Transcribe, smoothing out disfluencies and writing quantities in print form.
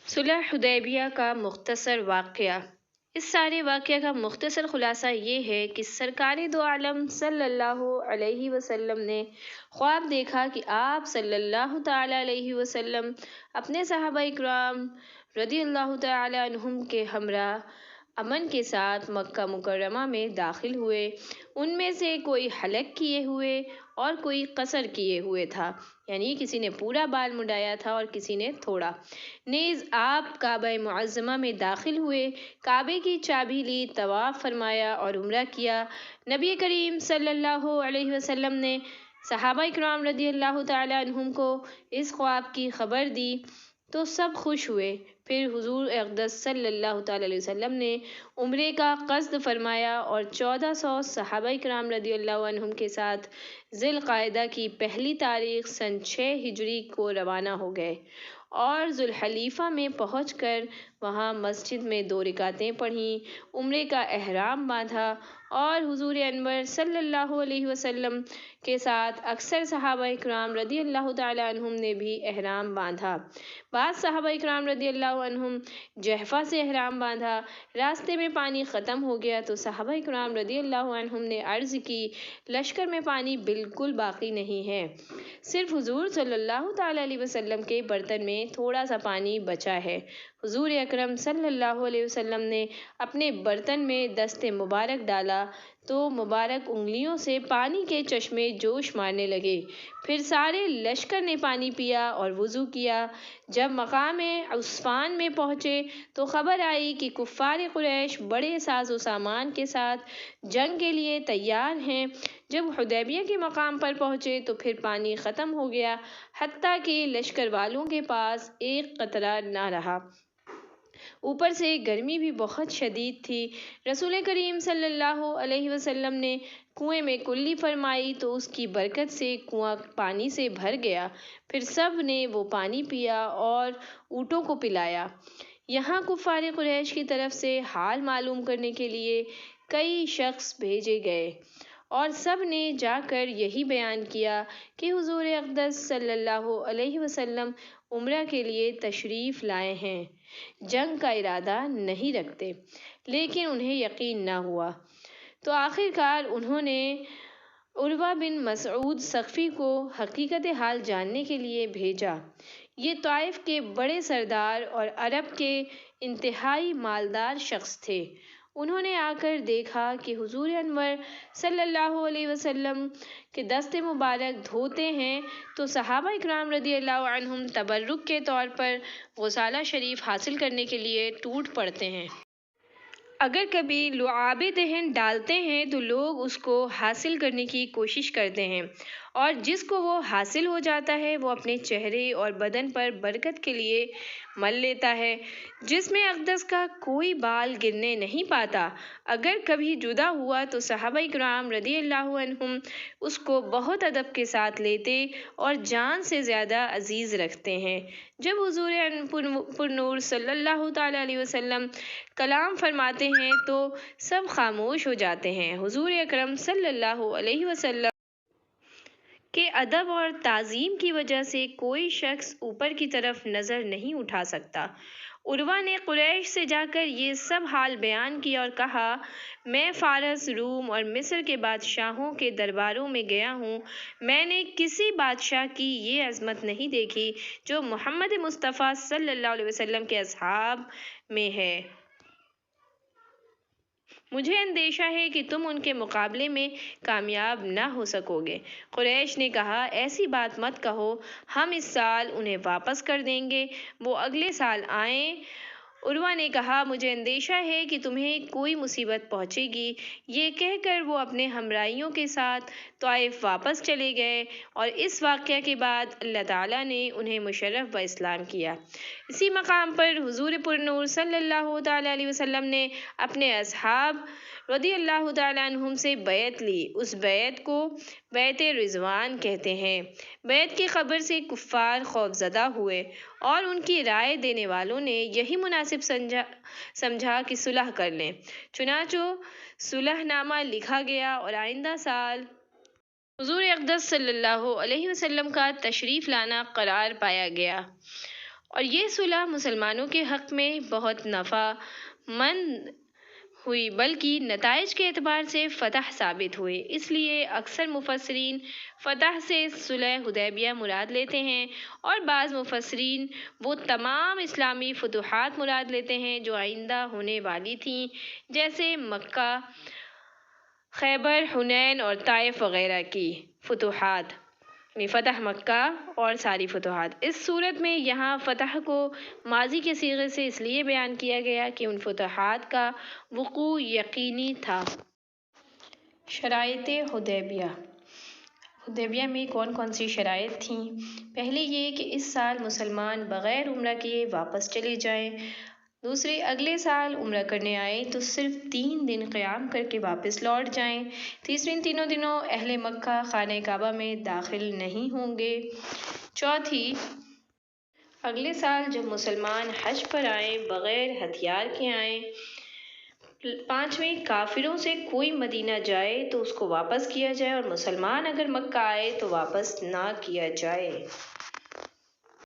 صلح حدیبیہ کا مختصر واقعہ۔ اس سارے واقعہ کا مختصر خلاصہ یہ ہے کہ سرکار دو عالم صلی اللہ علیہ وسلم نے خواب دیکھا کہ آپ صلی اللہ تعالی علیہ وسلم اپنے صحابہ اکرام رضی اللہ تعالی عنہم کے ہمراہ امن کے ساتھ مکہ مکرمہ میں داخل ہوئے۔ ان میں سے کوئی حلق کیے ہوئے اور کوئی قصر کیے ہوئے تھا، یعنی کسی نے پورا بال منڈایا تھا اور کسی نے تھوڑا۔ نیز آپ کعبہ معظمہ میں داخل ہوئے، کعبے کی چابی لی، طواف فرمایا اور عمرہ کیا۔ نبی کریم صلی اللہ علیہ وسلم نے صحابہ اکرام رضی اللہ تعالی عنہم کو اس خواب کی خبر دی تو سب خوش ہوئے۔ پھر حضور اقدس صلی اللہ تعالی علیہ وسلم نے عمرے کا قصد فرمایا اور 1400 صحابہ اکرام رضی اللہ عنہم کے ساتھ ذی القعدہ کی پہلی تاریخ سن 6 ہجری کو روانہ ہو گئے اور ذوالحلیفہ میں پہنچ کر وہاں مسجد میں 2 رکعتیں پڑھیں، عمرے کا احرام باندھا اور حضور انور صلی اللہ علیہ وسلم کے ساتھ اکثر صحابہ اکرام رضی اللہ تعالی عنہم نے بھی احرام باندھا۔ بعض صحابہ اکرام رضی اللہ عنہم جحفہ سے احرام باندھا۔ راستے میں پانی ختم ہو گیا تو صحابہ اکرام رضی اللہ عنہم نے عرض کی، لشکر میں پانی بالکل باقی نہیں ہے، صرف حضور صلی اللہ تعالی علیہ وسلم کے برتن میں تھوڑا سا پانی بچا ہے۔ حضور اکرم صلی اللہ علیہ وسلم نے اپنے برتن میں دست مبارک ڈالا تو مبارک انگلیوں سے پانی کے چشمے جوش مارنے لگے۔ پھر سارے لشکر نے پانی پیا اور وضو کیا۔ جب مقام عصفان میں پہنچے تو خبر آئی کہ کفار قریش بڑے ساز و سامان کے ساتھ جنگ کے لیے تیار ہیں۔ جب حدیبیہ کے مقام پر پہنچے تو پھر پانی ختم ہو گیا، حتیٰ کہ لشکر والوں کے پاس ایک قطرہ نہ رہا۔ اوپر سے گرمی بھی بہت شدید تھی۔ رسول کریم صلی اللہ علیہ وسلم نے کنویں میں کلی فرمائی تو اس کی برکت سے کنواں پانی سے بھر گیا۔ پھر سب نے وہ پانی پیا اور اونٹوں کو پلایا۔ یہاں کفار قریش کی طرف سے حال معلوم کرنے کے لیے کئی شخص بھیجے گئے اور سب نے جا کر یہی بیان کیا کہ حضور اقدس صلی اللہ علیہ وسلم عمرہ کے لیے تشریف لائے ہیں، جنگ کا ارادہ نہیں رکھتے۔ لیکن انہیں یقین نہ ہوا تو آخر کار انہوں نے عروہ بن مسعود ثقفی کو حقیقت حال جاننے کے لیے بھیجا۔ یہ طائف کے بڑے سردار اور عرب کے انتہائی مالدار شخص تھے۔ انہوں نے آ کر دیکھا کہ حضور انور صلی اللہ علیہ وسلم کے دست مبارک دھوتے ہیں تو صحابہ اکرام رضی اللہ عنہم تبرک کے طور پر غسالہ شریف حاصل کرنے کے لیے ٹوٹ پڑتے ہیں۔ اگر کبھی لعاب دہن ڈالتے ہیں تو لوگ اس کو حاصل کرنے کی کوشش کرتے ہیں اور جس کو وہ حاصل ہو جاتا ہے وہ اپنے چہرے اور بدن پر برکت کے لیے مل لیتا ہے۔ جسم اقدس کا کوئی بال گرنے نہیں پاتا۔ اگر کبھی جدا ہوا تو صحابہ اکرام رضی اللہ عنہم اس کو بہت ادب کے ساتھ لیتے اور جان سے زیادہ عزیز رکھتے ہیں۔ جب حضور پر نور صلی اللہ تعالی علیہ وسلم کلام فرماتے ہیں تو سب خاموش ہو جاتے ہیں۔ حضور اکرم صلی اللہ علیہ وسلم کے ادب اور تعظیم کی وجہ سے کوئی شخص اوپر کی طرف نظر نہیں اٹھا سکتا۔ عروہ نے قریش سے جا کر یہ سب حال بیان کیا اور کہا، میں فارس، روم اور مصر کے بادشاہوں کے درباروں میں گیا ہوں، میں نے کسی بادشاہ کی یہ عظمت نہیں دیکھی جو محمد مصطفیٰ صلی اللہ علیہ وسلم کے اصحاب میں ہے۔ مجھے اندیشہ ہے کہ تم ان کے مقابلے میں کامیاب نہ ہو سکو گے۔ قریش نے کہا، ایسی بات مت کہو، ہم اس سال انہیں واپس کر دیں گے، وہ اگلے سال آئیں۔ عروہ نے کہا، مجھے اندیشہ ہے کہ تمہیں کوئی مصیبت پہنچے گی۔ یہ کہہ کر وہ اپنے ہمراہیوں کے ساتھ طائف واپس چلے گئے اور اس واقعہ کے بعد اللہ تعالیٰ نے انہیں مشرف باسلام کیا۔ اسی مقام پر حضور پر نور صلی اللہ تعالی علیہ وسلم نے اپنے اصحاب رضی اللہ تعالی عنہم سے بیعت لی۔ اس بیعت کو بیعت رضوان کہتے ہیں۔ بیعت کی خبر سے کفار خوفزدہ ہوئے اور ان کی رائے دینے والوں نے یہی مناسب سمجھا کہ صلح کر لیں۔ چنانچہ صلح نامہ لکھا گیا اور آئندہ سال حضور اقدس صلی اللہ علیہ وسلم کا تشریف لانا قرار پایا گیا اور یہ صلح مسلمانوں کے حق میں بہت نفع مند ہوئی، بلکہ نتائج کے اعتبار سے فتح ثابت ہوئے۔ اس لیے اکثر مفسرین فتح سے صلح حدیبیہ مراد لیتے ہیں، اور بعض مفسرین وہ تمام اسلامی فتوحات مراد لیتے ہیں جو آئندہ ہونے والی تھیں، جیسے مکہ، خیبر، حنین اور طائف وغیرہ کی فتوحات، یعنی فتح مکہ اور ساری فتوحات۔ اس صورت میں یہاں فتح کو ماضی کے صیغے سے اس لیے بیان کیا گیا کہ ان فتوحات کا وقوع یقینی تھا۔ شرائط حدیبیہ۔ حدیبیہ میں کون کون سی شرائط تھیں؟ پہلے یہ کہ اس سال مسلمان بغیر عمرہ کیے واپس چلے جائیں۔ دوسرے، اگلے سال عمرہ کرنے آئیں تو صرف 3 دن قیام کر کے واپس لوٹ جائیں۔ تیسرے، ان تینوں دنوں اہل مکہ خانہ کعبہ میں داخل نہیں ہوں گے۔ چوتھی، اگلے سال جب مسلمان حج پر آئیں بغیر ہتھیار کے آئیں۔ پانچویں، کافروں سے کوئی مدینہ جائے تو اس کو واپس کیا جائے، اور مسلمان اگر مکہ آئے تو واپس نہ کیا جائے۔